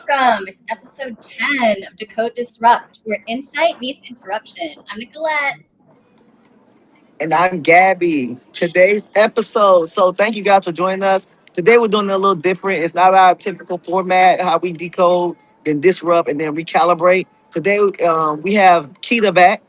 welcome. It's episode 10 of Decode Disrupt, where insight meets interruption. I'm Nicolette. And I'm Gabby. Today's episode. So thank you guys for joining us. Today we're doing it a little different. It's not our typical format, how we decode, then disrupt, and then recalibrate. Today we have Keda back.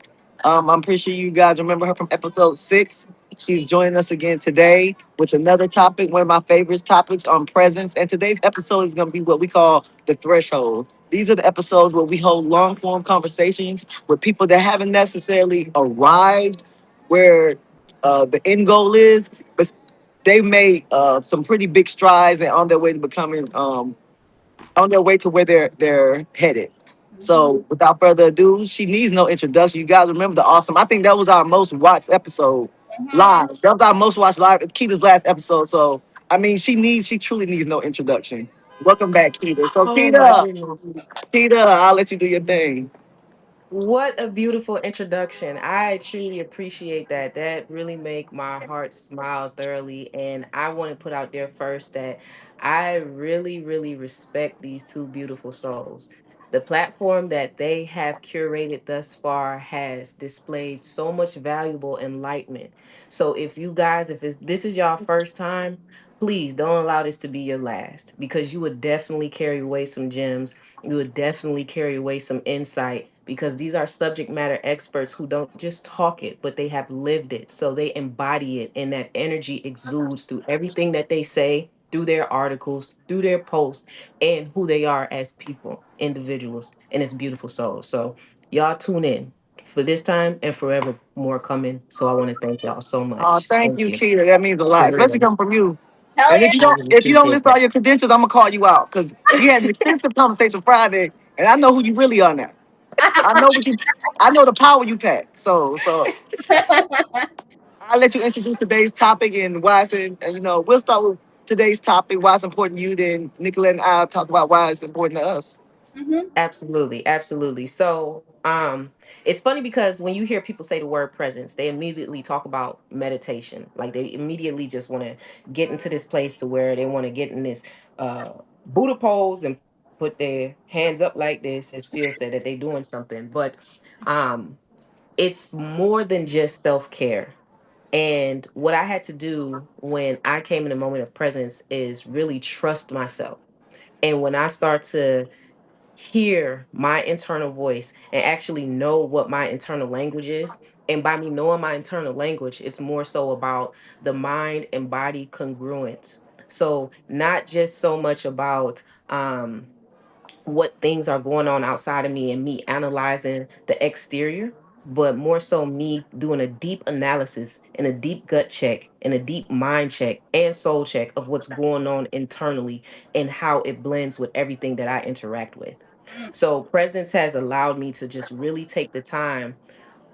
I'm pretty sure you guys remember her from episode 6. She's joining us again today with another topic, one of my favorite topics on presence. And today's episode is going to be what we call the threshold. These are the episodes where we hold long form conversations with people that haven't necessarily arrived where the end goal is, but they made some pretty big strides and on their way to becoming on their way to where they're headed. So without further ado, she needs no introduction. You guys remember the awesome? I think that was our most watched episode live. That was our most watched live. Keita's last episode. So I mean, she truly needs no introduction. Welcome back, Keita. So Oh my Keita, goodness. Keita, I'll let you do your thing. What a beautiful introduction. I truly appreciate that. That really make my heart smile thoroughly. And I want to put out there first that I really, really respect these two beautiful souls. The platform that they have curated thus far has displayed so much valuable enlightenment. So if you guys, if this is your first time, please don't allow this to be your last because you would definitely carry away some gems. You would definitely carry away some insight because these are subject matter experts who don't just talk it, but they have lived it. So they embody it, and that energy exudes through everything that they say, through their articles, through their posts, and who they are as people, individuals, and it's beautiful souls. So y'all tune in for this time and forever more coming. So I want to thank y'all so Oh, much. thank Thank you, you. Keita. That means a lot, For especially real. coming from you. Hell And yeah. I really if you don't appreciate list all that. your credentials, I'm gonna call you out because we had an extensive conversation Friday, and I know who you really are now. I know what you, I know the power you pack. So I'll let you introduce today's topic and why it's we'll start with today's topic, why it's important to you. Then Nicolette and I'll talk about why it's important to us. Mhm. Absolutely, absolutely. So, it's funny because when you hear people say the word presence, they immediately talk about meditation. Like they immediately just want to get into this place to where they want to get in this Buddha pose and put their hands up like this, as Phil said, that they're doing something. But um, it's more than just self care. And what I had to do when I came in a moment of presence is really trust myself. And when I start to hear my internal voice and actually know what my internal language is. And by me knowing my internal language, it's more so about the mind and body congruence. So, not just so much about what things are going on outside of me and me analyzing the exterior, but more so me doing a deep analysis and a deep gut check and a deep mind check and soul check of what's going on internally and how it blends with everything that I interact with. So presence has allowed me to just really take the time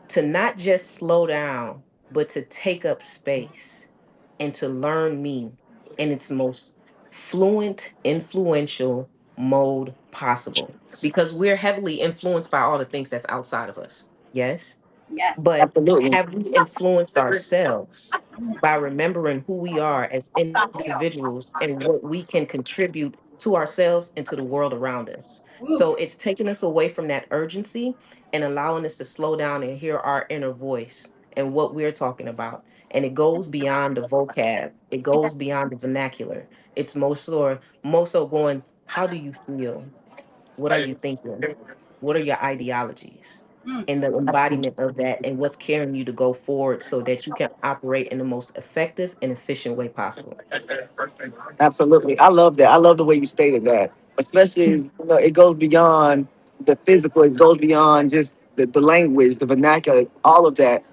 to not just slow down, but to take up space and to learn me in its most fluent, influential mode possible. Because we're heavily influenced by all the things that's outside of us. Yes. Yes. But Absolutely, have we influenced ourselves by remembering who we are as individuals and what we can contribute to ourselves and to the world around us? So Oof. it's taking us away from that urgency and allowing us to slow down and hear our inner voice and what we're talking about. And it goes beyond the vocab, it goes beyond the vernacular. It's most so going, how do you feel? What are you thinking? What are your ideologies? Mm. And the absolutely. embodiment of that and what's carrying you to go forward so that you can operate in the most effective and efficient way possible. Absolutely. I love that. I love the way you stated that. Especially as, it goes beyond the physical, it goes beyond just the language, the vernacular, all of that.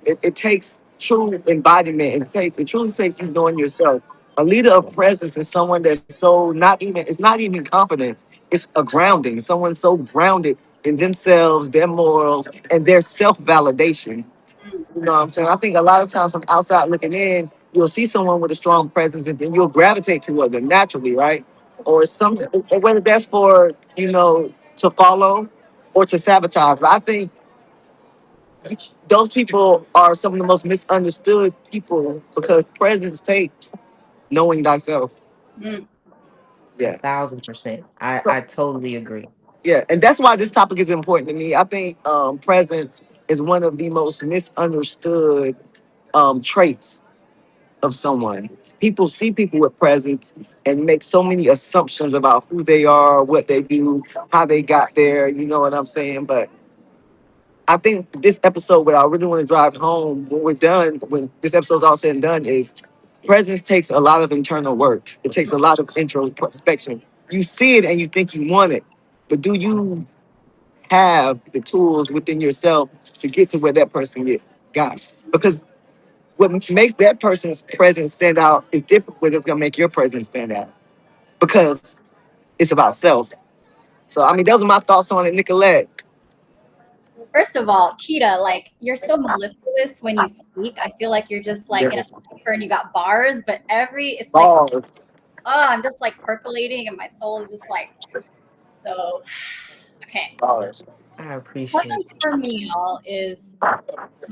It takes true embodiment and it truly takes you knowing yourself. A leader of presence is someone that's so not even it's not even confidence, it's a grounding. Someone so grounded in themselves, their morals, and their self-validation. Mm. You know what I'm saying? I think a lot of times from outside looking in, you'll see someone with a strong presence and then you'll gravitate to them naturally, right? Or something, whether that's for, to follow or to sabotage. But I think those people are some of the most misunderstood people because presence takes knowing thyself. Mm. Yeah. 1000%. So I totally agree. yeah, and that's why this topic is important to me. I think presence is one of the most misunderstood traits of someone. People see people with presence and make so many assumptions about who they are, what they do, how they got there. You know what I'm saying? But I think this episode, what I really want to drive home when we're done, when this episode's all said and done, is presence takes a lot of internal work. It takes a lot of introspection. You see it and you think you want it, but do you have the tools within yourself to get to where that person is? Got? Because what makes that person's presence stand out is different. What is going to make your presence stand out? Because it's about self. So I mean, those are my thoughts on it, Nicolette. First of all, Keta, like you're so mellifluous when you speak. I feel like you're just like in a cipher and you got bars, but it's like, Bars. I'm just like percolating and my soul is just like, so, okay. Bars. I appreciate Presence for me, y'all, is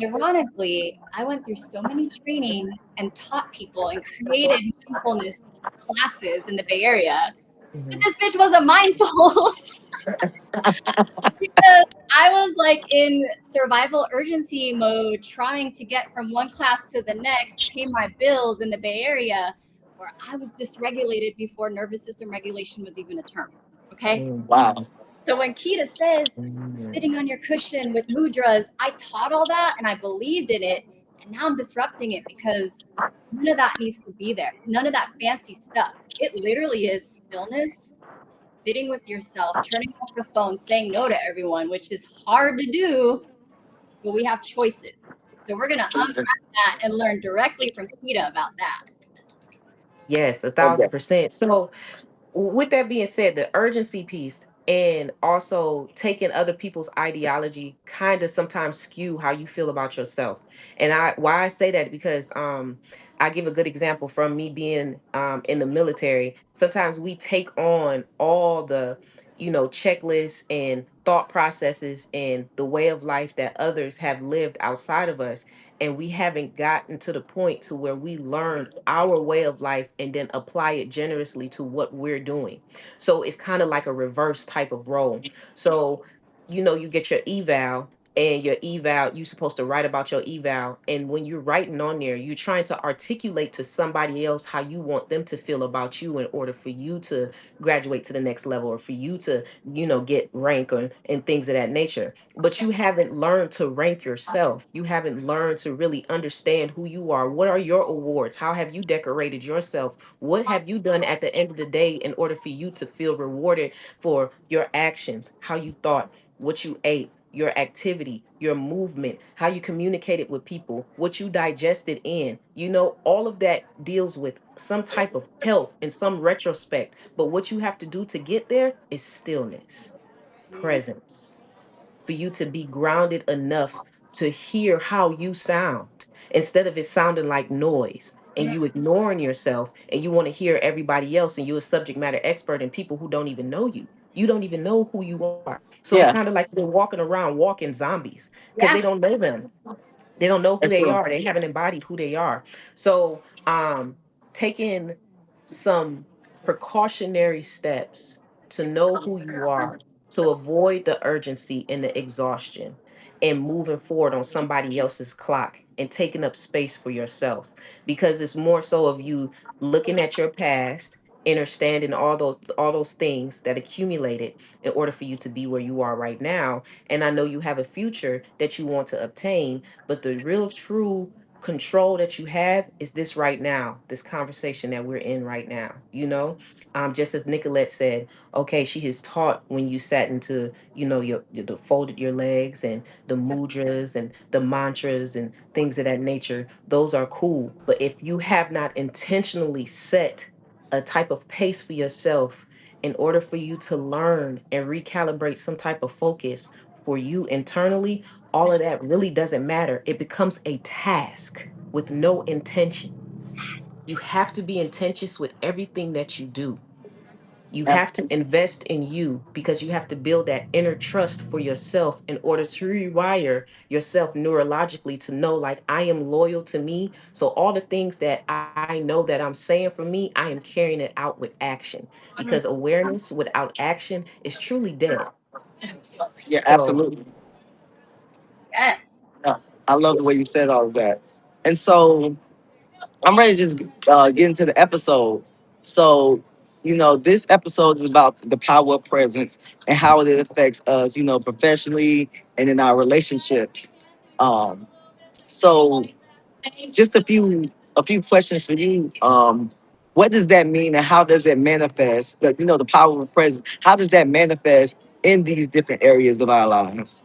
ironically, I went through so many trainings and taught people and created mindfulness classes in the Bay Area, it. but this bitch wasn't mindful. Because I was like in survival urgency mode, trying to get from one class to the next, pay my bills in the Bay Area, where I was dysregulated before nervous system regulation was even a term. Okay. Mm, Wow. So when Keta says mm, sitting on your cushion with mudras, I taught all that and I believed in it. And now I'm disrupting it because none of that needs to be there. None of that fancy stuff. It literally is stillness, sitting with yourself, turning off the phone, saying no to everyone, which is hard to do, but we have choices. So we're going to unpack that and learn directly from Keta about that. yes, a Okay. thousand percent. So with that being said, the urgency piece and also taking other people's ideology kind of sometimes skew how you feel about yourself. And I say that because I give a good example from me being in the military. Sometimes we take on all the checklists and thought processes and the way of life that others have lived outside of us, and we haven't gotten to the point to where we learn our way of life and then apply it generously to what we're doing. So it's kind of like a reverse type of role. So you get your eval, and your eval, you're supposed to write about your eval, and when you're writing on there, you're trying to articulate to somebody else how you want them to feel about you in order for you to graduate to the next level, or for you to get rank, and things of that nature. But you haven't learned to rank yourself. You haven't learned to really understand who you are. What are your awards? How have you decorated yourself? What have you done at the end of the day in order for you to feel rewarded for your actions, how you thought, what you ate, your activity, your movement, how you communicated with people, what you digested in? All of that deals with some type of health in some retrospect. But what you have to do to get there is stillness, Mm, presence, for you to be grounded enough to hear how you sound instead of it sounding like noise, and you ignoring yourself, and you want to hear everybody else, and you're a subject matter expert and people who don't even know you. You don't even know who you are. So it's Yeah, kind of like they're walking around walking zombies because yeah. they don't know them. They don't know who that's they true. are. They haven't embodied who they are. So taking some precautionary steps to know who you are, to avoid the urgency and the exhaustion, and moving forward on somebody else's clock, and taking up space for yourself, because it's more so of you looking at your past, understanding all those things that accumulated in order for you to be where you are right now. And I know you have a future that you want to obtain, but the real true control that you have is this right now, this conversation that we're in right now. Just as Nicolette said, okay, she is taught when you sat into, the folded your legs, and the mudras and the mantras and things of that nature. Those are cool. But if you have not intentionally set a type of pace for yourself in order for you to learn and recalibrate some type of focus for you internally, all of that really doesn't matter. It becomes a task with no intention. You have to be intentions with everything that you do. You have to invest in you because you have to build that inner trust for yourself in order to rewire yourself neurologically to know, like, I am loyal to me. So all the things that I know that I'm saying for me, I am carrying it out with action, because Mm, awareness without action is truly dead. Yeah, So absolutely. yes. Yeah. I love the way you said all of that. And so I'm ready to just get into the episode. So, this episode is about the power of presence and how it affects us, professionally and in our relationships. Um, so just a few questions for you. What does that mean and how does it manifest? The power of presence. How does that manifest in these different areas of our lives?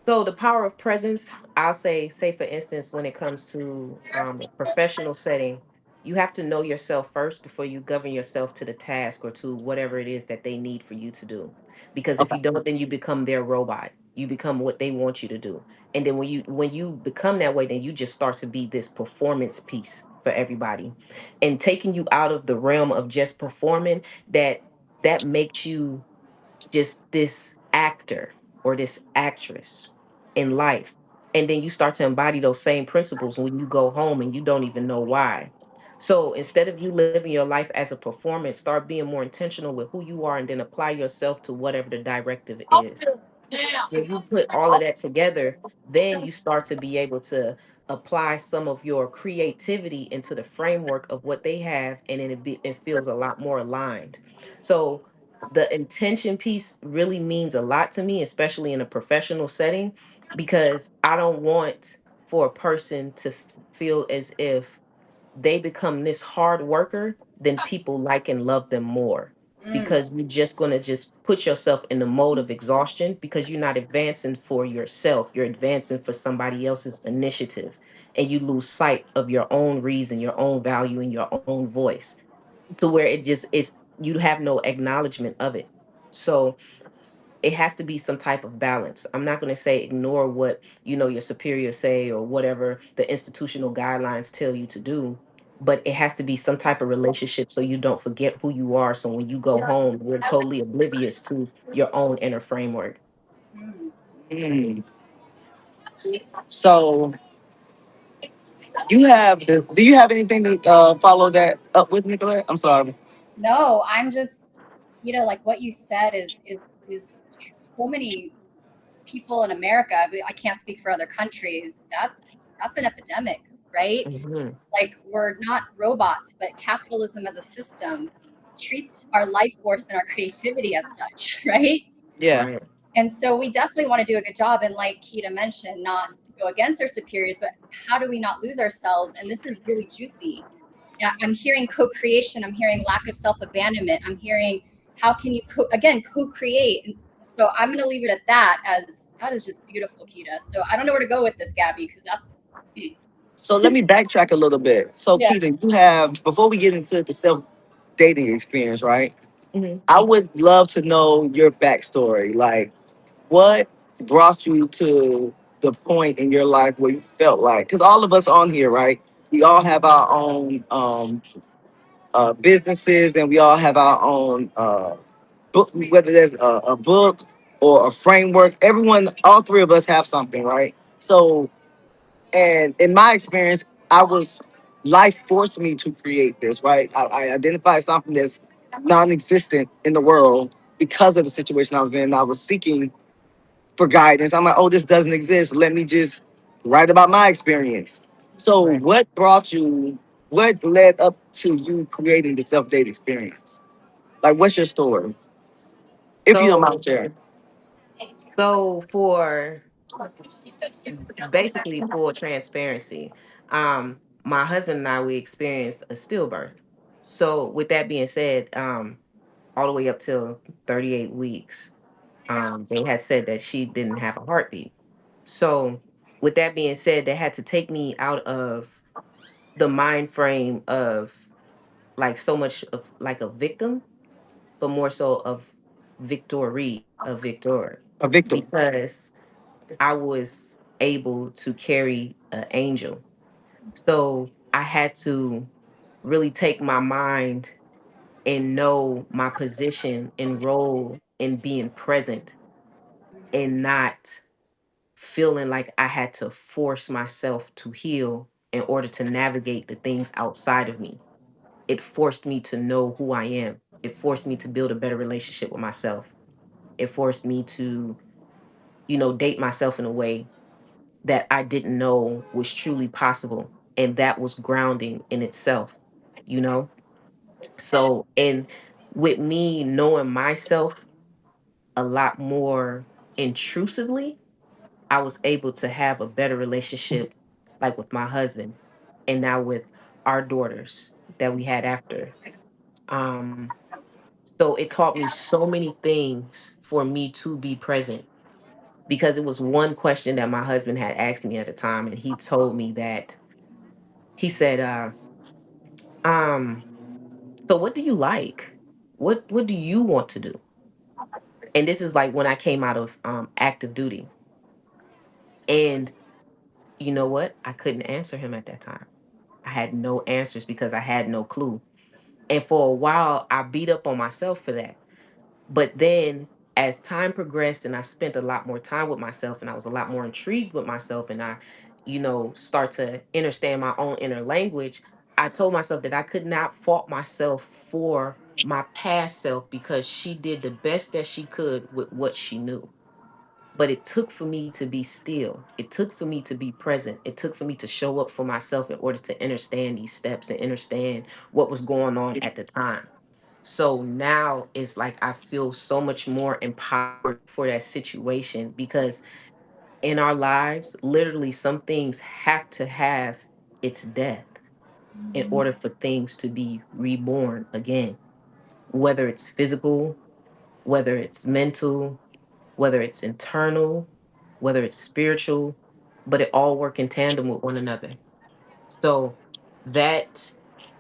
So the power of presence, I'll say for instance, when it comes to a professional setting, you have to know yourself first before you govern yourself to the task or to whatever it is that they need for you to do. Because if Okay. you don't, then you become their robot. You become what they want you to do. And then when you become that way, then you just start to be this performance piece for everybody. And taking you out of the realm of just performing, that makes you just this actor or this actress in life. And then you start to embody those same principles when you go home and you don't even know why. So instead of you living your life as a performance, start being more intentional with who you are and then apply yourself to whatever the directive is. When you put all of that together, then you start to be able to apply some of your creativity into the framework of what they have, and then it feels a lot more aligned. So the intention piece really means a lot to me, especially in a professional setting, because I don't want for a person to feel as if they become this hard worker, then people like and love them more, Mm, because you're just going to just put yourself in the mode of exhaustion because you're not advancing for yourself. You're advancing for somebody else's initiative, and you lose sight of your own reason, your own value, and your own voice, to where it just is, you have no acknowledgement of it. So it has to be some type of balance. I'm not going to say ignore what, your superiors say or whatever the institutional guidelines tell you to do, but it has to be some type of relationship so you don't forget who you are. So when you go home, you're totally oblivious to your own inner framework. mm. Mm. So do you have anything to follow that up with, Nicolette? I'm sorry. No, I'm just, like what you said is so many people in America. I can't speak for other countries. That's an epidemic, right? Hmm. Like we're not robots, but capitalism as a system treats our life force and our creativity as such, right? Yeah. Right. And so we definitely want to do a good job. And like Keita mentioned, not go against our superiors, but how do we not lose ourselves? And this is really juicy. Yeah, I'm hearing co-creation. I'm hearing lack of self-abandonment. I'm hearing how can you again co-create. And so I'm going to leave it at that. As that is just beautiful, Keita. So I don't know where to go with this, Gabby, because that's So let me backtrack a little bit. So yeah. Keita, you have before we get into the self dating experience, right? Hmm. I would love to know your backstory. Like, what brought you to the point in your life where you felt like, because all of us on here, right? We all have our own businesses and we all have our own book, whether there's a book or a framework. Everyone, all three of us have something, right? So, and in my experience, life forced me to create this, right? I identified something that's non-existent in the world because of the situation I was in. I was seeking for guidance. I'm like, oh, this doesn't exist. Let me just write about my experience. So, Right. what led up to you creating the self date experience? Like, what's your story? If you don't So, mind sharing. for basically full transparency, my husband and I, we experienced a stillbirth. So with that being said, all the way up till 38 weeks, they had said that she didn't have a heartbeat. So with that being said, they had to take me out of the mind frame of like so much of like a victim, but more so of victory of victor, A victim. because I was able to carry an angel. So I had to really take my mind and know my position and role in being present, and not feeling like I had to force myself to heal in order to navigate the things outside of me. It forced me to know who I am. It forced me to build a better relationship with myself. It forced me to, date myself in a way that I didn't know was truly possible. And that was grounding in itself, you know? So, and with me knowing myself a lot more intrusively, I was able to have a better relationship, like with my husband, and now with our daughters that we had after. Um, so it taught me so many things for me to be present, because it was one question that my husband had asked me at a time, and he told me that he said, um, "So what do you like? What do you want to do?" And this is like when I came out of active duty, and you know what? I couldn't answer him at that time. I had no answers because I had no clue. And for a while, I beat up on myself for that. But then as time progressed and I spent a lot more time with myself and I was a lot more intrigued with myself, and I, start to understand my own inner language, I told myself that I could not fault myself for my past self because she did the best that she could with what she knew. But it took for me to be still. It took for me to be present. It took for me to show up for myself in order to understand these steps and understand what was going on at the time. So now it's like I feel so much more empowered for that situation, because in our lives, literally, some things have to have its death in order for things to be reborn again, whether it's physical, whether it's mental, whether it's internal, whether it's spiritual, but it all work in tandem with one another. So that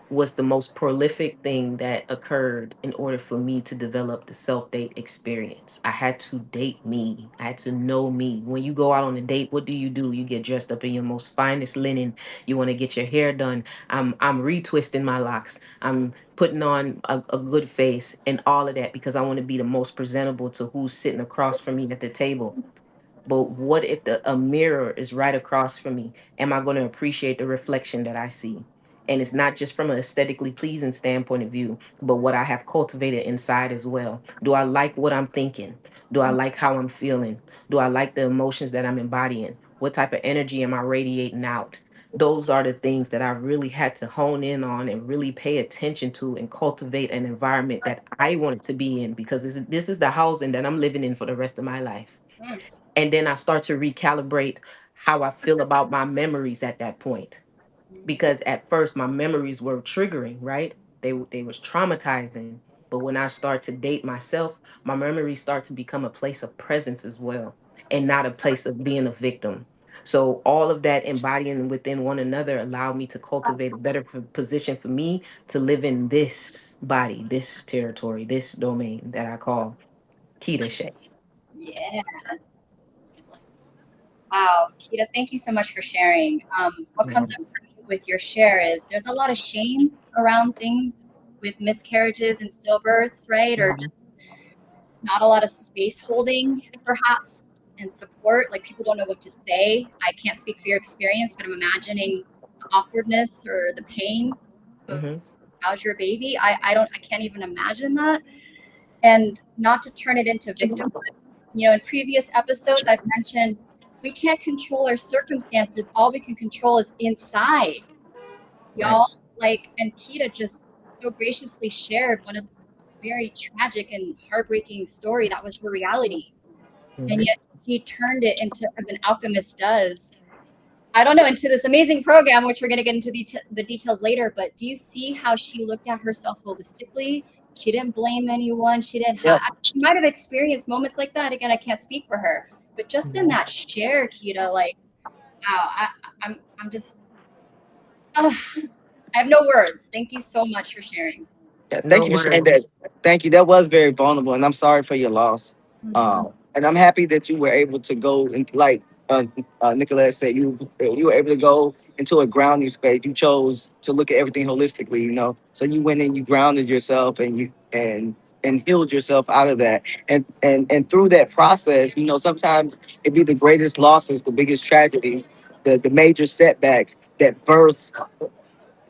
was the most prolific thing that occurred in order for me to develop the self date experience. I had to date me. I had to know me. When you go out on a date, what do? You get dressed up in your most finest linen. You want to get your hair done. I'm retwisting my locks. I'm putting on a good face and all of that because I want to be the most presentable to who's sitting across from me at the table. But what if a mirror is right across from me? Am I going to appreciate the reflection that I see? And it's not just from an aesthetically pleasing standpoint of view, but what I have cultivated inside as well. Do I like what I'm thinking? Do I like how I'm feeling? Do I like the emotions that I'm embodying? What type of energy am I radiating out? Those are the things that I really had to hone in on and really pay attention to and cultivate an environment that I wanted to be in, because this is the housing that I'm living in for the rest of my life. And then I start to recalibrate how I feel about my memories at that point, because at first my memories were triggering, right? They was traumatizing. But when I start to date myself, my memories start to become a place of presence as well, and not a place of being a victim. So all of that embodying within one another allowed me to cultivate a better position for me to live in this body, this territory, this domain that I call Keda Shea. Yeah. Wow, Keta, thank you so much for sharing. What comes up for me with your share is there's a lot of shame around things with miscarriages and stillbirths, right? Or Mhm. not a lot of space holding, perhaps, and support. Like people don't know what to say. I can't speak for your experience, but I'm imagining the awkwardness or the pain of Mhm. how's your baby. I can't even imagine that. And not to turn it into victimhood. In previous episodes, I've mentioned we can't control our circumstances. All we can control is inside, Right. y'all. Like, and Kita just so graciously shared one of the very tragic and heartbreaking story that was her reality. And Mhm. yet she turned it into, as an alchemist does, I don't know, into this amazing program, which we're going to get into the details later. But do you see how she looked at herself holistically? She didn't blame anyone. She didn't have, Yeah. she might have experienced moments like that. Again, I can't speak for her, but just in Mhm. that share, Kita, like, wow, I'm just, oh, I have no words. Thank you so much for sharing. Yeah, thank No you for sharing that. worries. Thank you. That was very vulnerable, and I'm sorry for your loss. Mhm. And I'm happy that you were able to go and like uh, Nicolette said, you were able to go into a grounding space. You chose to look at everything holistically, you know. So you went and you grounded yourself and and healed yourself out of that. And through that process, you know, sometimes it be the greatest losses, the biggest tragedies, the major setbacks that birth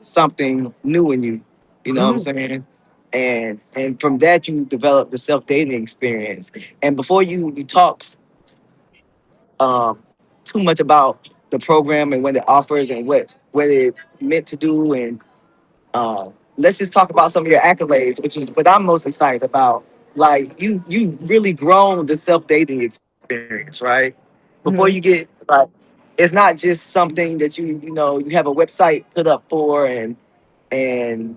something new in you. You know what I'm Mhm. saying? And from that you develop the self dating experience. And before you talk um, too much about the program and what it offers and what it's meant to do. And let's just talk about some of your accolades, which is what I'm most excited about. Like you really grown the self dating experience, right? Before you Mhm. get like, it's not just something that you know you have a website put up for and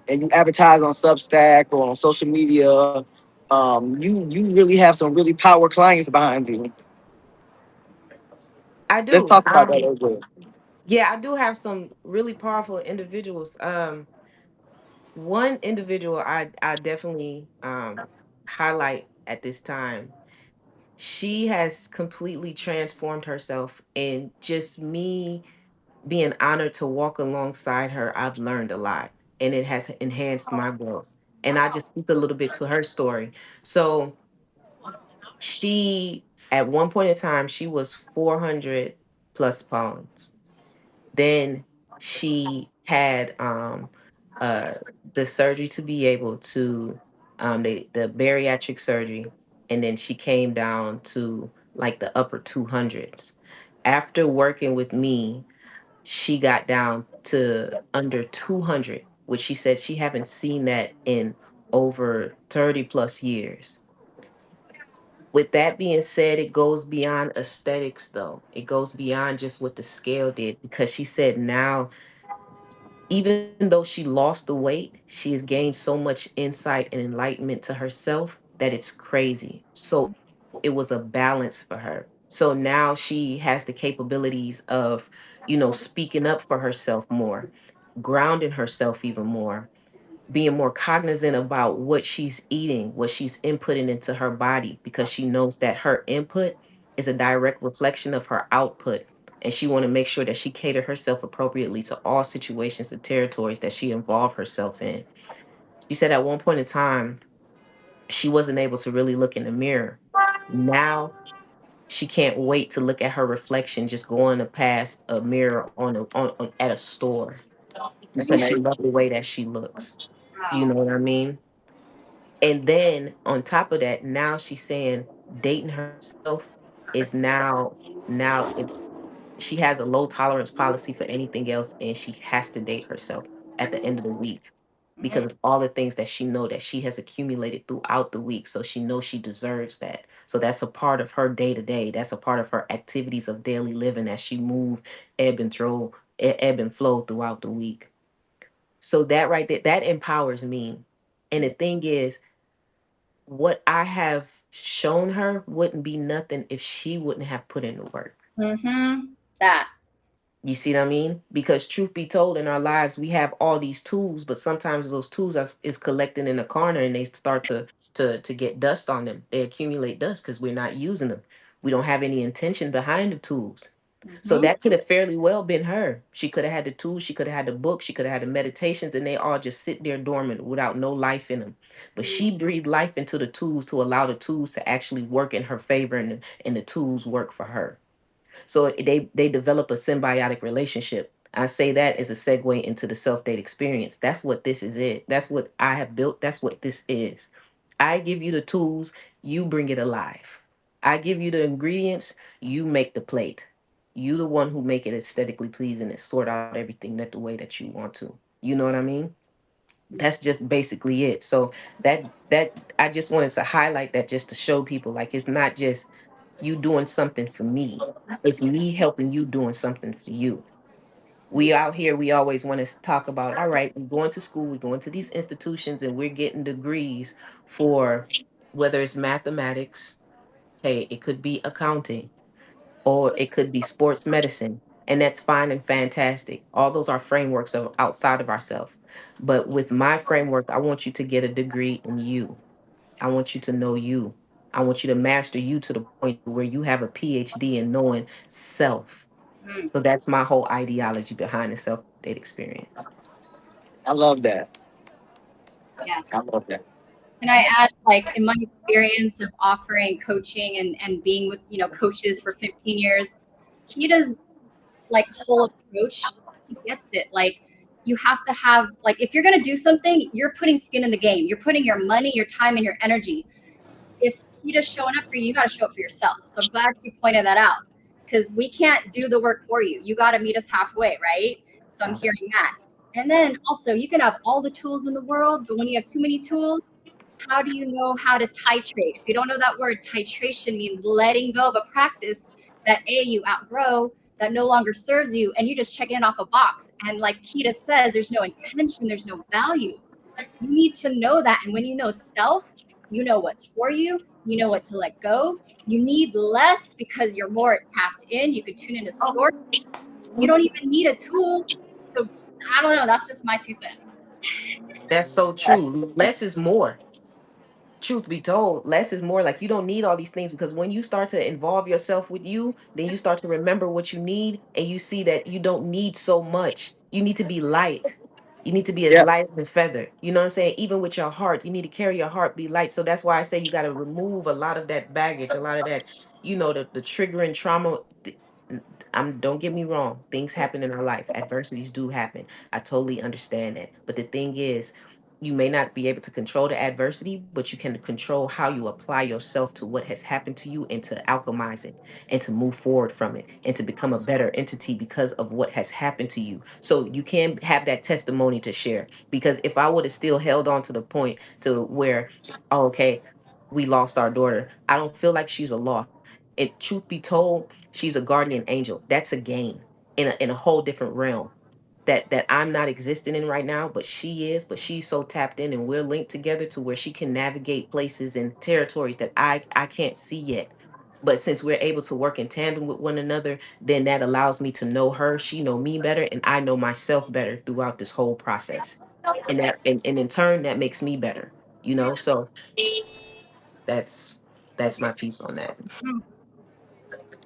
you advertise on Substack or on social media. You really have some really power clients behind you. I Let's do. talk about that a little bit. Yeah, I do have some really powerful individuals. One individual I definitely highlight at this time. She has completely transformed herself, and just me being honored to walk alongside her, I've learned a lot, and it has enhanced my growth. And I just speak a little bit to her story. So she, at one point in time, she was 400 plus pounds. Then she had uh the surgery to be able to the bariatric surgery, and then she came down to like the upper 200s. After working with me, she got down to under 200, which she said she haven't seen that in over 30 plus years. With that being said, it goes beyond aesthetics though. It goes beyond just what the scale did, because she said now, even though she lost the weight, she has gained so much insight and enlightenment to herself that it's crazy. So it was a balance for her. So now she has the capabilities of, speaking up for herself more, grounding herself even more, being more cognizant about what she's eating, what she's inputting into her body, because she knows that her input is a direct reflection of her output. And she want to make sure that she cater herself appropriately to all situations and territories that she involve herself in. She said at one point in time, she wasn't able to really look in the mirror. Now she can't wait to look at her reflection just going past a mirror at a store, That's because she amazing. loved the way that she looks. You Wow. know what I mean? And then on top of that, now she's saying dating herself is now it's she has a low tolerance policy for anything else, and she has to date herself at the end of the week because Mm, of all the things that she know that she has accumulated throughout the week. So she knows she deserves that. So that's a part of her day to day. That's a part of her activities of daily living as she move, ebb and flow throughout the week. So that right there, that empowers me. And the thing is, what I have shown her wouldn't be nothing if she wouldn't have put in the work. mm-hmm. That. You see what I mean? Because truth be told, in our lives, we have all these tools, but sometimes those tools is collecting in a corner, and they start to get dust on them. They accumulate dust because we're not using them. We don't have any intention behind the tools. So Mm-hmm. that could have fairly well been her. She could have had the tools, she could have had the book, she could have had the meditations, and they all just sit there dormant without no life in them. But she breathed life into the tools to allow the tools to actually work in her favor, and the tools work for her. So they develop a symbiotic relationship. I say that as a segue into the self date experience. That's what this is. That's what I have built. That's what this is. I give you the tools, you bring it alive. I give you the ingredients, you make the plate. You the one who make it aesthetically pleasing and sort out everything that the way that you want to. You know what I mean? That's just basically it. So that I just wanted to highlight that, just to show people, like, it's not just you doing something for me, it's me helping you doing something for you. We out here, we always want to talk about, all right, we're going to school, we're going to these institutions, and we're getting degrees for, whether it's mathematics, hey, it could be accounting, or it could be sports medicine. And that's fine and fantastic. All those are frameworks of outside of ourselves. But with my framework, I want you to get a degree in you. I want you to know you. I want you to master you to the point where you have a PhD in knowing self. Mm, So that's my whole ideology behind the self date experience. I love that. I yes. love that. Can I add, like, in my experience of offering coaching and being with, coaches for 15 years, Keda's like whole approach, he gets it. Like, you have to have, like, if you're gonna do something, you're putting skin in the game. You're putting your money, your time, and your energy. If Keta's showing up for you, you got to show up for yourself. So I'm glad you pointed that out, because we can't do the work for you. You got to meet us halfway, right? So I'm hearing that. And then also, you can have all the tools in the world, but when you have too many tools, how do you know how to titrate? If you don't know that word, titration means letting go of a practice that you outgrow, that no longer serves you, and you're just checking it off a box. And like Keta says, there's no intention, there's no value. You need to know that. And when you know self, you know what's for you, you know what to let go. You need less because you're more tapped in. You can tune into source. You don't even need a tool. So I don't know. That's just my 2 cents. That's so true. Less is more. Truth be told, less is more. Like, you don't need all these things, because when you start to involve yourself with you, then you start to remember what you need, and you see that you don't need so much. You need to be light. You need to be as Yeah. light as a feather. You know what I'm saying? Even with your heart, you need to carry your heart, be light. So that's why I say you got to remove a lot of that baggage, a lot of that, the triggering trauma. Don't get me wrong. Things happen in our life. Adversities do happen. I totally understand that. But the thing is, you may not be able to control the adversity, but you can control how you apply yourself to what has happened to you, and to alchemize it, and to move forward from it, and to become a better entity because of what has happened to you. So you can have that testimony to share. Because if I would have still held on to the point to where, oh, okay, we lost our daughter, I don't feel like she's a loss. And truth be told, she's a guardian angel. That's a gain in a whole different realm that I'm not existing in right now, but she is. But she's so tapped in, and we're linked together to where she can navigate places and territories that I can't see yet. But since we're able to work in tandem with one another, then that allows me to know her, she know me better, and I know myself better throughout this whole process. And in turn, that makes me better. So that's that's my piece on that. Mm,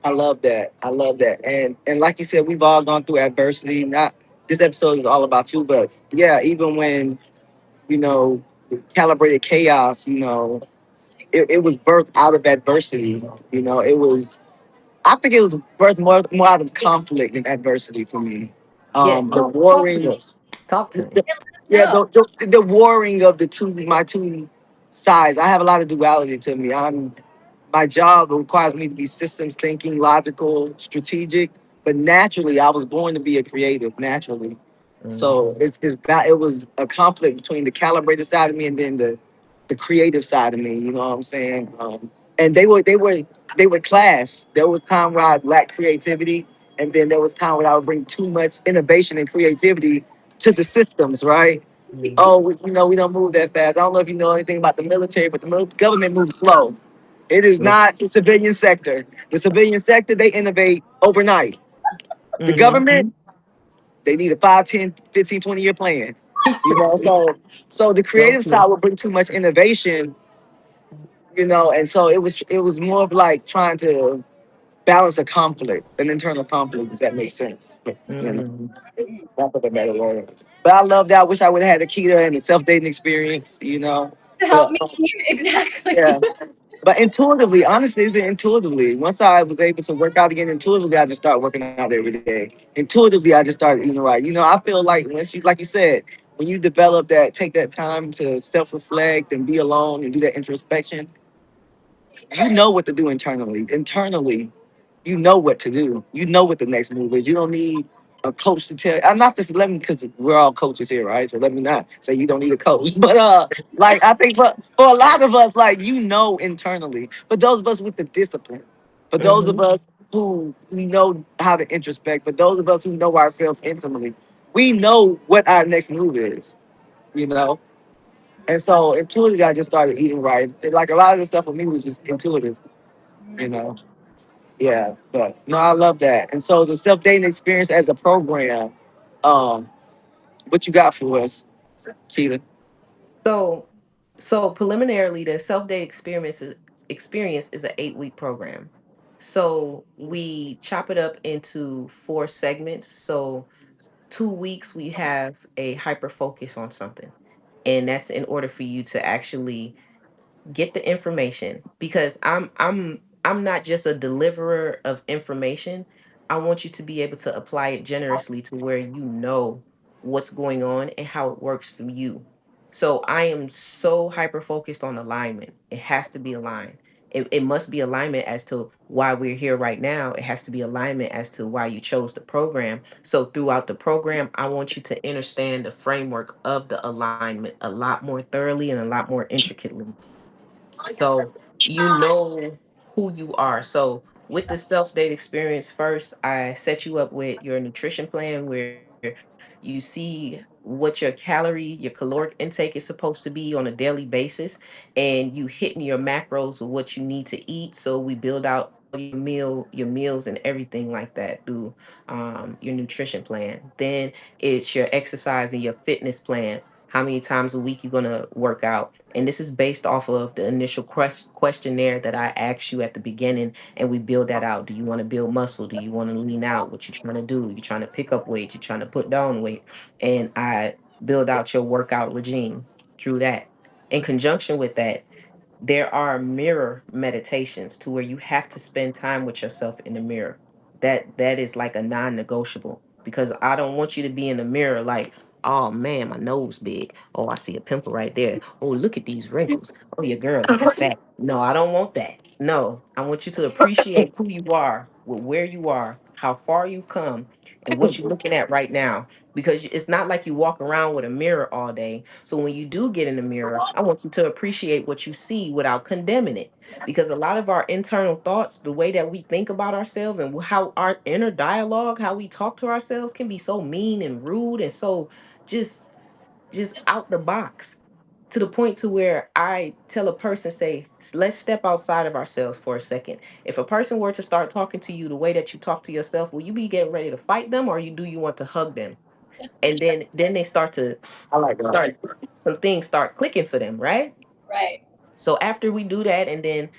I love that. I love that. And like you said, we've all gone through adversity. Not this episode is all about you, but yeah, even when you know calibrated chaos, it was birthed out of adversity. It was. I think it was birthed more out of conflict than adversity for me. Yes, The talk to warring, us. Talk to me. let us yeah, know. the warring of my two sides. I have a lot of duality to me. My job requires me to be systems thinking, logical, strategic. But naturally, I was born to be a creative. Naturally, so Mhm. it was a conflict between the calibrated side of me and then the creative side of me. You know what I'm saying? And they would clash. There was time where I lacked creativity, and then there was time where I would bring too much innovation and creativity to the systems. Right? Mhm. Oh, we don't move that fast. I don't know if you know anything about the military, but the government moves slow. It is not the Yes. civilian sector. The civilian sector, they innovate overnight. The government, Mhm. they need a 5, 10, 15, 20 year plan. So the So creative side true. will bring too much innovation, and so it was more of like trying to balance a conflict, an internal conflict, if that makes sense. Mhm. That's what a better word. But I love that. I wish I would have had a Keta and a self-dating experience. To help But me. Exactly. yeah. But intuitively, honestly, it's intuitively. Once I was able to work out again intuitively, I just started working out every day. Intuitively, I just started eating right. I feel like once you, like you said, when you develop that, take that time to self-reflect and be alone and do that introspection, you know what to do internally. Internally, you know what to do. You know what the next move is. You don't need a coach to tell. I'm not just let me because we're all coaches here, right? So let me not say you don't need a coach. But like I think for a lot of us, like internally. For those of us with the discipline, for those of Mhm. us who know how to introspect, for those of us who know ourselves intimately, we know what our next move is. You know. And so intuitively, I just started eating right. Like a lot of the stuff for me was just intuitive. You know. Yeah, but no, I love that. And so the self dating experience as a program, um, what you got for us, Keita? So, so preliminarily, the self date experience experience is an 8-week program. So we chop it up into 4 segments. So 2 weeks we have a hyper focus on something. And that's in order for you to actually get the information, because I'm not just a deliverer of information. I want you to be able to apply it generously to where you know what's going on and how it works for you. So I am so hyper focused on alignment. It has to be aligned. It must be alignment as to why we're here right now. It has to be alignment as to why you chose the program. So throughout the program, I want you to understand the framework of the alignment a lot more thoroughly and a lot more intricately, so you know who you are. So with the self date experience, first I set you up with your nutrition plan where you see what your your caloric intake is supposed to be on a daily basis, and you hitting your macros with what you need to eat. So we build out all your meals and everything like that through your nutrition plan. Then it's your exercise and your fitness plan. How many times a week you're gonna work out, and this is based off of the initial questionnaire that I asked you at the beginning, and we build that out. Do you want to build muscle? Do you want to lean out? What you trying to do? You trying to pick up weight? You trying to put down weight? And I build out your workout regime through that. In conjunction with that, there are mirror meditations to where you have to spend time with yourself in the mirror. That is like a non-negotiable, because I don't want you to be in the mirror like, oh man, my nose big. Oh, I see a pimple right there. Oh, look at these wrinkles. Oh, your girl looking fat. No, I don't want that. No, I want you to appreciate who you are, with where you are, how far you've come, and what you're looking at right now. Because it's not like you walk around with a mirror all day. So when you do get in the mirror, I want you to appreciate what you see without condemning it. Because a lot of our internal thoughts, the way that we think about ourselves and how our inner dialogue, how we talk to ourselves, can be so mean and rude and so just just out the box, to the point to where I tell a person, say, Let's step outside of ourselves for a second." If a person were to start talking to you the way that you talk to yourself, will you be getting ready to fight them, or do you want to hug them? And then they start to I like that. start some things start clicking for them, right? Right. So after we do that, and then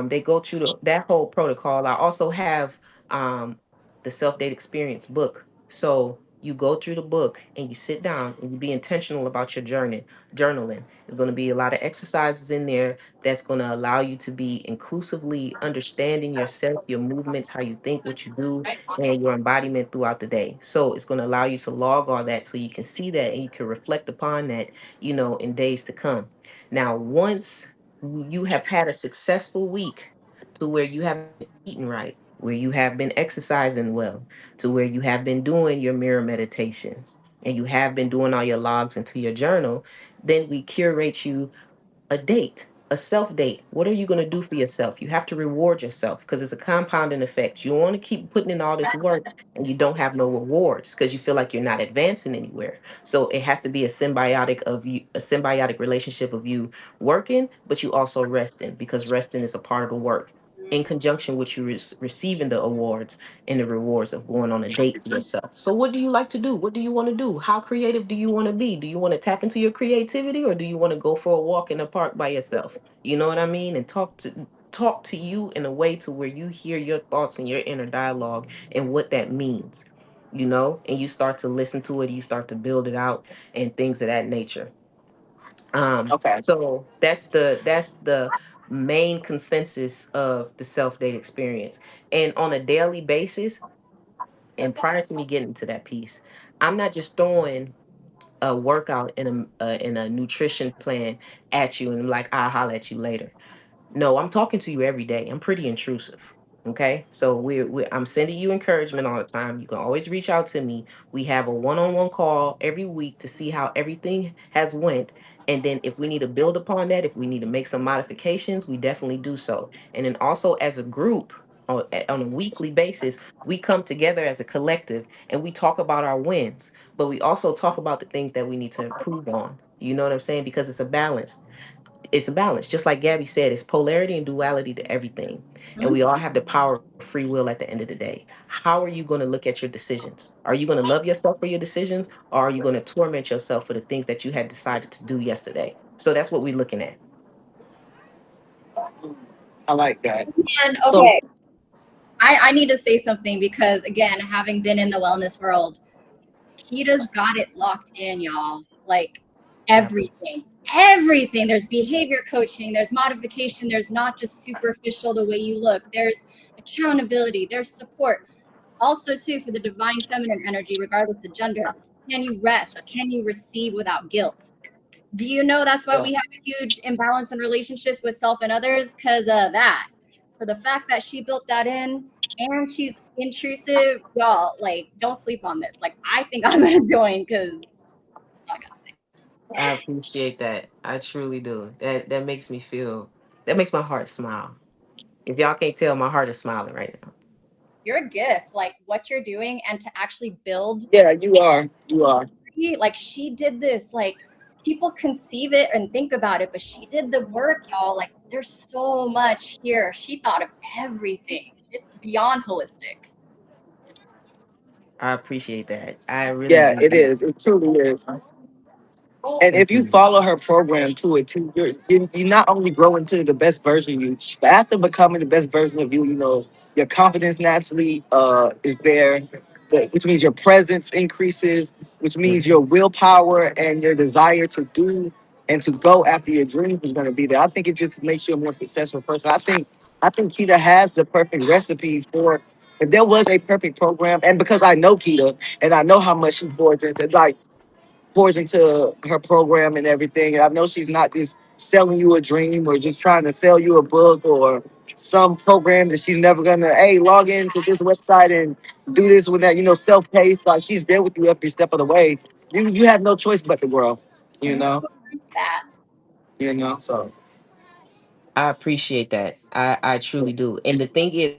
they go through that whole protocol, I also have the self date experience book. So you go through the book and you sit down and you be intentional about your journey. Journaling. There's going to be a lot of exercises in there that's going to allow you to be inclusively understanding yourself, your movements, how you think, what you do, and your embodiment throughout the day. So it's going to allow you to log all that so you can see that and you can reflect upon that, in days to come. Now, once you have had a successful week to where you have been eating right, where you have been exercising well, to where you have been doing your mirror meditations, and you have been doing all your logs into your journal, then we curate you a date, a self date. What are you going to do for yourself? You have to reward yourself, because it's a compounding effect. You don't want to keep putting in all this work and you don't have no rewards because you feel like you're not advancing anywhere. So it has to be a symbiotic relationship of you working, but you also resting, because resting is a part of the work, in conjunction with you receiving the awards and the rewards of going on a date for yourself. So what do you like to do? What do you want to do? How creative do you want to be? Do you want to tap into your creativity, or do you want to go for a walk in the park by yourself? You know what I mean? And talk to you in a way to where you hear your thoughts and your inner dialogue and what that means. And you start to listen to it, you start to build it out, and things of that nature. Okay. So that's the main consensus of the self-date experience. And on a daily basis, and prior to me getting to that piece, I'm not just throwing a workout in a nutrition plan at you and I'm like, I'll holler at you later. No, I'm talking to you every day. I'm pretty intrusive. Okay. So I'm sending you encouragement all the time. You can always reach out to me. We have a one-on-one call every week to see how everything has went. And then if we need to build upon that, if we need to make some modifications, we definitely do so. And then also as a group, on a weekly basis, we come together as a collective and we talk about our wins, but we also talk about the things that we need to improve on. You know what I'm saying? Because it's a balance. Just like Gabby said, it's polarity and duality to everything. And we all have the power of free will at the end of the day. How are you going to look at your decisions? Are you going to love yourself for your decisions, or are you going to torment yourself for the things that you had decided to do yesterday? So that's what we're looking at. I like that. And So okay, I need to say something because again, having been in the wellness world, Keda's got it locked in, y'all. Like I appreciate everything, everything. There's behavior coaching, there's modification, there's not just superficial the way you look, there's accountability, there's support. Also, too, for the divine feminine energy, regardless of gender, can you rest? Can you receive without guilt? Do you know that's why yeah, we have a huge imbalance in relationships with self and others? Because of that. So the fact that she built that in and she's intrusive, y'all, like, don't sleep on this. Like, I think I'm gonna join because that's all I gotta say. I appreciate that. I truly do. That makes me feel. That makes my heart smile. If y'all can't tell, my heart is smiling right now. You're a gift, like what you're doing, and to actually build yeah, you are. You are. like she did this, like people conceive it and think about it, but she did the work, y'all. Like there's so much here. She thought of everything. It's beyond holistic. I appreciate that. I really Yeah, do. it is. It truly is. And if Thank you you. follow her program to it too, you not only grow into the best version of you, but after becoming the best version of you, you know, your confidence naturally is there, which means your presence increases, which means your Mhm. willpower and your desire to do and to go after your dreams is going to be there. I think it just makes you a more successful person. I think Keita has the perfect recipe for. If there was a perfect program, and because I know Keita and I know how much she pours into, like pours into her program and everything. And I know she's not just selling you a dream or just trying to sell you a book or some program that she's never gonna, hey, log into this website and do this with that, self-paced. Like she's there with you every step of the way. You have no choice but to grow, you Mm, know, that so I appreciate that. I truly do. And the thing is,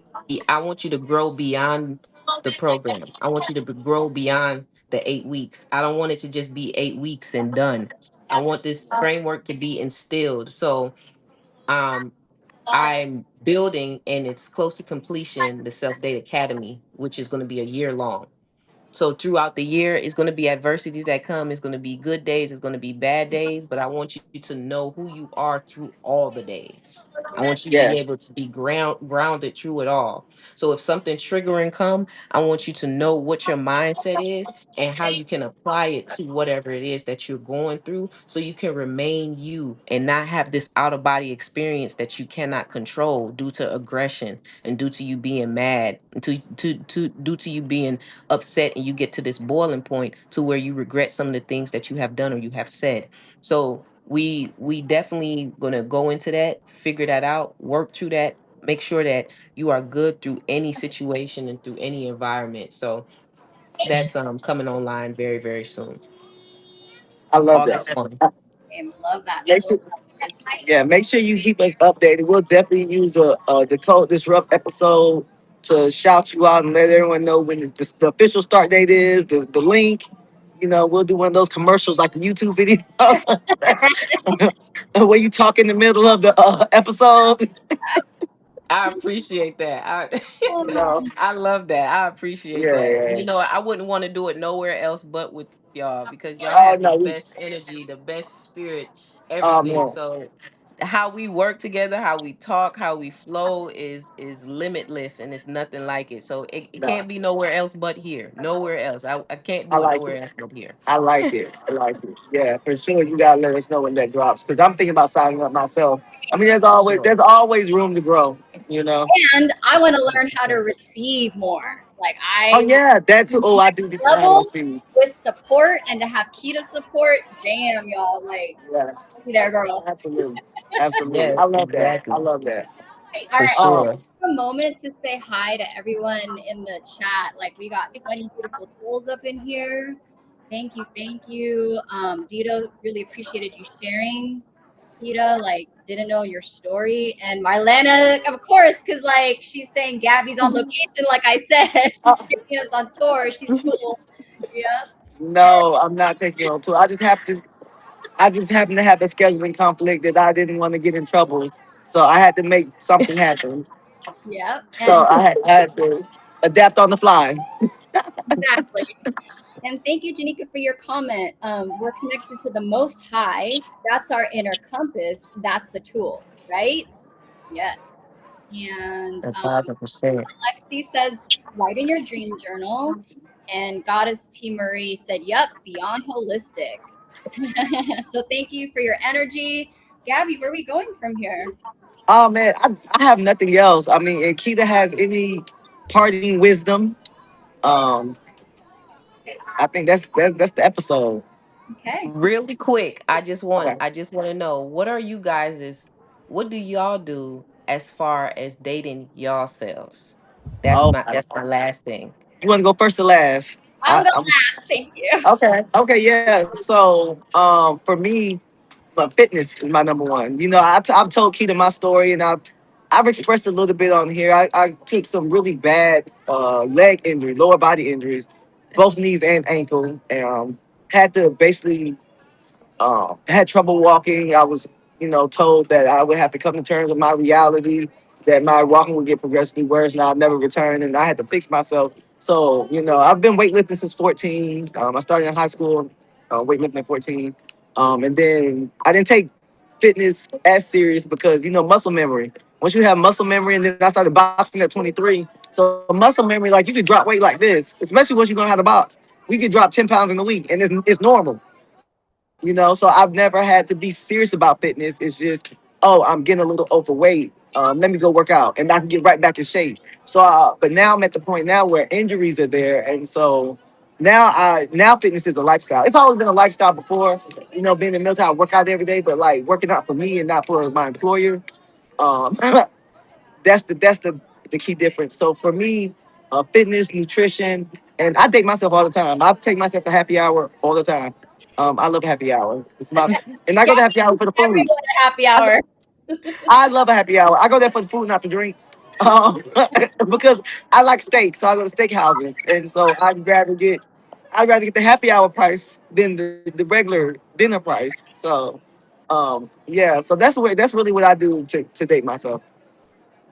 I want you to grow beyond the program. I want you to grow beyond the 8 weeks. I don't want it to just be 8 weeks and done. I want this framework to be instilled. So, um, I'm building, and it's close to completion, the Self Date Academy, which is going to be a year long. So throughout the year, it's going to be adversities that come. It's going to be good days. It's going to be bad days. But I want you to know who you are through all the days. I want you to be yes, able to be grounded through it all. So if something triggering come, I want you to know what your mindset is and how you can apply it to whatever it is that you're going through, so you can remain you and not have this out of body experience that you cannot control due to aggression and due to you being mad, due to you being upset, and you get to this boiling point to where you regret some of the things that you have done or you have said. So we definitely gonna go into that, figure that out, work through that, make sure that you are good through any situation and through any environment. So that's coming online very, very soon. I love that. August 1. love that Make so sure, much. yeah, make sure you keep us updated. We'll definitely use a Decode Disrupt episode to shout you out and let everyone know when the official start date is, the link. We'll do one of those commercials like the YouTube video where you talk in the middle of the episode. I appreciate that. You know, I love that. I appreciate yeah, that. yeah. You know, I wouldn't want to do it nowhere else but with y'all, because y'all Oh have the no, best energy, the best spirit, everything. man, So how we work together, how we talk, how we flow is limitless, and it's nothing like it. So it no, can't be nowhere else but here. Nowhere else. I can't I do it like it. nowhere else but here. I like it. I like it. Yeah, for sure. You gotta let us know when that drops because I'm thinking about signing up myself. I mean, there's For always sure. there's always room to grow. You know. And I want to learn For how to sure. receive more. Like Oh I yeah, that too. Oh, I do need to have a level scene. with support and to have Kita support. Damn, y'all, like Yeah, be there, girl. absolutely, absolutely. I Yes, love that. I exactly. love that. All For right, Um, sure. a moment to say hi to everyone in the chat. Like we got 20 beautiful souls up in here. Thank you, thank you. Dito, really appreciated you sharing. Kita, like, didn't know your story. And Marlena, of course, because like she's saying Gabby's on location, like I said, she's taking us on tour. She's cool. Yeah. no, I'm not taking you on tour. I just happened to have a scheduling conflict that I didn't want to get in trouble, so I had to make something happen. Yeah. So And I had to adapt on the fly. exactly. And thank you, Janika, for your comment. We're connected to the Most High. That's our inner compass. That's the tool, right? Yes. And 1,000%. Lexi says, write in your dream journal. And Goddess T. Marie said, yep, beyond holistic. So thank you for your energy. Gabby, where are we going from here? Oh man, I have nothing else. I mean, if Keita has any parting wisdom, um, I think that's the episode. Okay. Really quick, Okay. I just want to know, what do y'all do as far as dating y'all selves? Oh, That's my last thing. you want to go first or last? I'll go I'm last. Thank you. okay. Okay, yeah. So, for me, but fitness is my number one. You know, I've told Keita my story, and I've expressed a little bit on here. I took some really bad leg injury, lower body injuries, both knees and ankle. Had to basically had trouble walking. I was, told that I would have to come to terms with my reality, that my walking would get progressively worse and I'll never return. And I had to fix myself. So, I've been weightlifting since 14. I started in high school, weightlifting at 14. And then I didn't take fitness as serious because, muscle memory. Once you have muscle memory, and then I started boxing at 23. So muscle memory, like you could drop weight like this, especially once you learn how to box. We could drop 10 pounds in a week and it's normal. So I've never had to be serious about fitness. It's just, oh, I'm getting a little overweight. Let me go work out, and I can get right back in shape. So, but now I'm at the point now where injuries are there, and so now fitness is a lifestyle. It's always been a lifestyle before. Being in the military, I work out every day, but like working out for me and not for my employer. Um, that's the key difference. So for me, fitness, nutrition, and I date myself all the time. I take myself to happy hour all the time. I love happy hour. It's my and I go to Gabby happy hour for the never food. go to happy I, hour. I love a happy hour. I go there for the food, not the drinks. Because I like steak, so I go to steak houses, and so I'd rather get the happy hour price than the regular dinner price. So, yeah, so that's really what I do to date myself.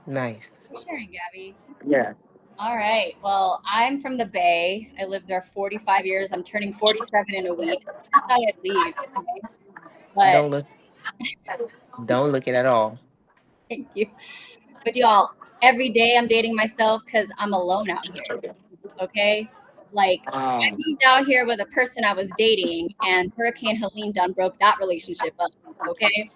Nice. For sharing, Gabby. Yeah. All right. Well, I'm from the Bay. I lived there 45 years. I'm turning 47 in a week. I thought I'd leave. Okay? But Don't look don't look it at all. thank you. But y'all, every day I'm dating myself because I'm alone out here. Okay. Like, I Um, moved out here with a person I was dating, and Hurricane Helene done broke that relationship up. Okay.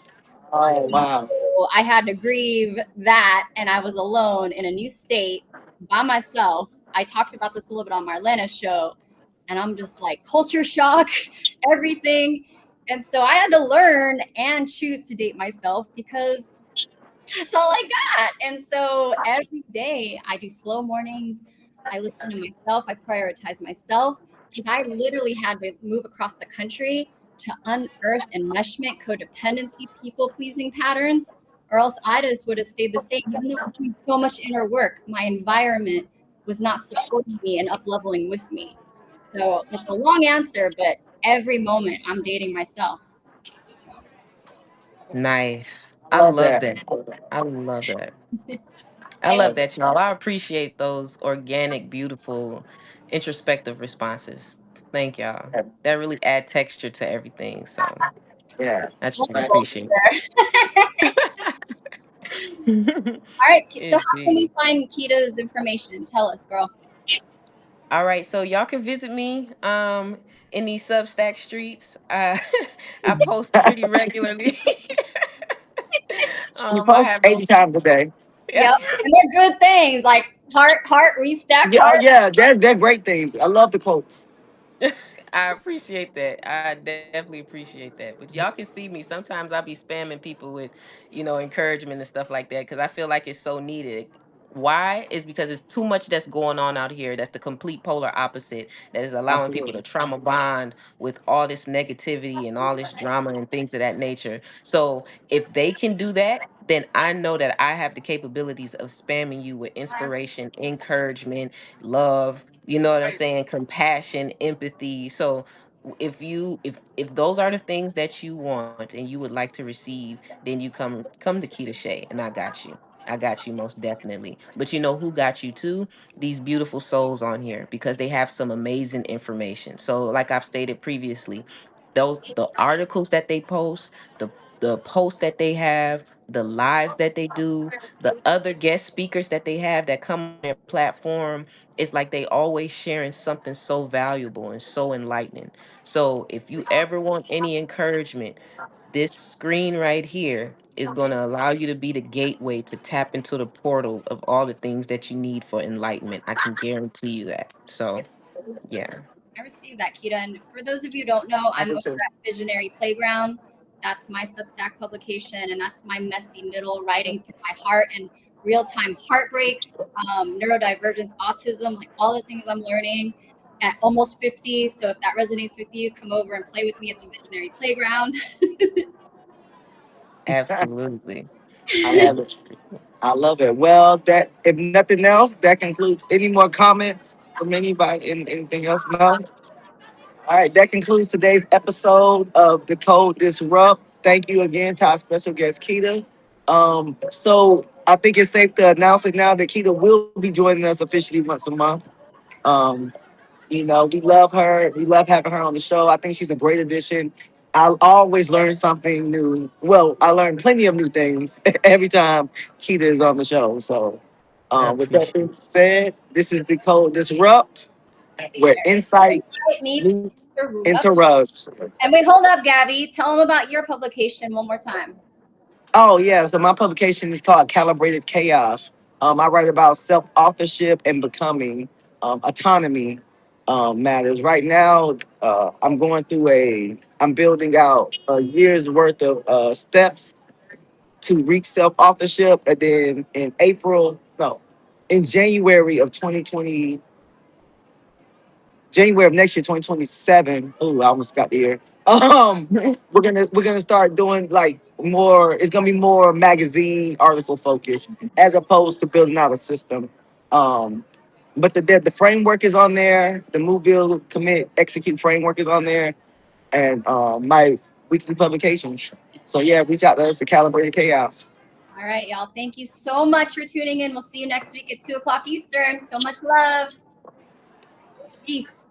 oh wow. So I had to grieve that, and I was alone in a new state by myself. I talked about this a little bit on Marlena's show, and I'm just like culture shock, everything. And so I had to learn and choose to date myself because that's all I got. And so every day I do slow mornings. I listen to myself. I prioritize myself because I literally had to move across the country to unearth enmeshment, codependency, people pleasing patterns, or else I just would have stayed the same. Even though I was doing so much inner work, my environment was not supporting me and up leveling with me. So it's a long answer, but every moment I'm dating myself. Nice. I I love love that. that. I love that. I Thank love that, y'all. I appreciate those organic, beautiful, introspective responses. Thank y'all. That really add texture to everything. So Yeah. I truly you. appreciate All right. So how can we Indeed. find Kita's information? Tell us, girl. All right, so y'all can visit me in these Substack streets. I post pretty regularly. You I post have 80 those. times a day. Yeah. Yep. And they're good things like heart, restack Yeah, oh heart. yeah, they're great things. I love the quotes. I appreciate that. I definitely appreciate that. But y'all can see me. Sometimes I'll be spamming people with, encouragement and stuff like that because I feel like it's so needed. Why? Is because it's too much that's going on out here. That's the complete polar opposite. That is allowing people to Absolutely. trauma bond with all this negativity and all this drama and things of that nature. So if they can do that, then I know that I have the capabilities of spamming you with inspiration, encouragement, love, you know what I'm saying, compassion, empathy. So if those are the things that you want and you would like to receive, then you come to Keita Shea and I got you. I got you most definitely. But you know who got you too? These beautiful souls on here because they have some amazing information. So like I've stated previously, those the articles that they post, the posts that they have, the lives that they do, the other guest speakers that they have that come on their platform. It's like they always sharing something so valuable and so enlightening. So if you ever want any encouragement, this screen right here is going to allow you to be the gateway to tap into the portal of all the things that you need for enlightenment. I can guarantee you that. So, yeah. I received that, Keda. And for those of you who don't know, I I'm do over too. at Visionary Playground. That's my Substack publication, and that's my messy middle writing from my heart and real time heartbreaks, neurodivergence, autism, like all the things I'm learning at almost 50. So if that resonates with you, come over and play with me at the Visionary Playground. Absolutely. I love it. I love it. Well, that if nothing else, that concludes. Any more comments from anybody? Anything else? No. All right, that concludes today's episode of Decode Disrupt. Thank you again to our special guest, Keda. So I think it's safe to announce it now that Keda will be joining us officially once a month. Um, we love her. We love having her on the show. I think she's a great addition. I always learn something new. Well, I learn plenty of new things every time Keda is on the show. So, I with that appreciate being said, this is Decode Disrupt, where insight It meets meets interrupt. interrupts. And wait, hold up, Gabby. Tell them about your publication one more time. Oh yeah, so my publication is called Calibrated Chaos. I write about self-authorship and becoming, autonomy matters. Right now, I'm building out a year's worth of steps to reach self-authorship, and then in January of 2020, January of next year, 2027. Ooh, I almost got the year. it. We're gonna start doing like more. It's gonna be more magazine article focused as opposed to building out a system. Um, but the framework is on there. The move, build, commit, execute framework is on there, and my weekly publications. So yeah, reach out to us at Calibrated Chaos. All right, y'all. Thank you so much for tuning in. We'll see you next week at 2 o'clock Eastern. So much love. Peace.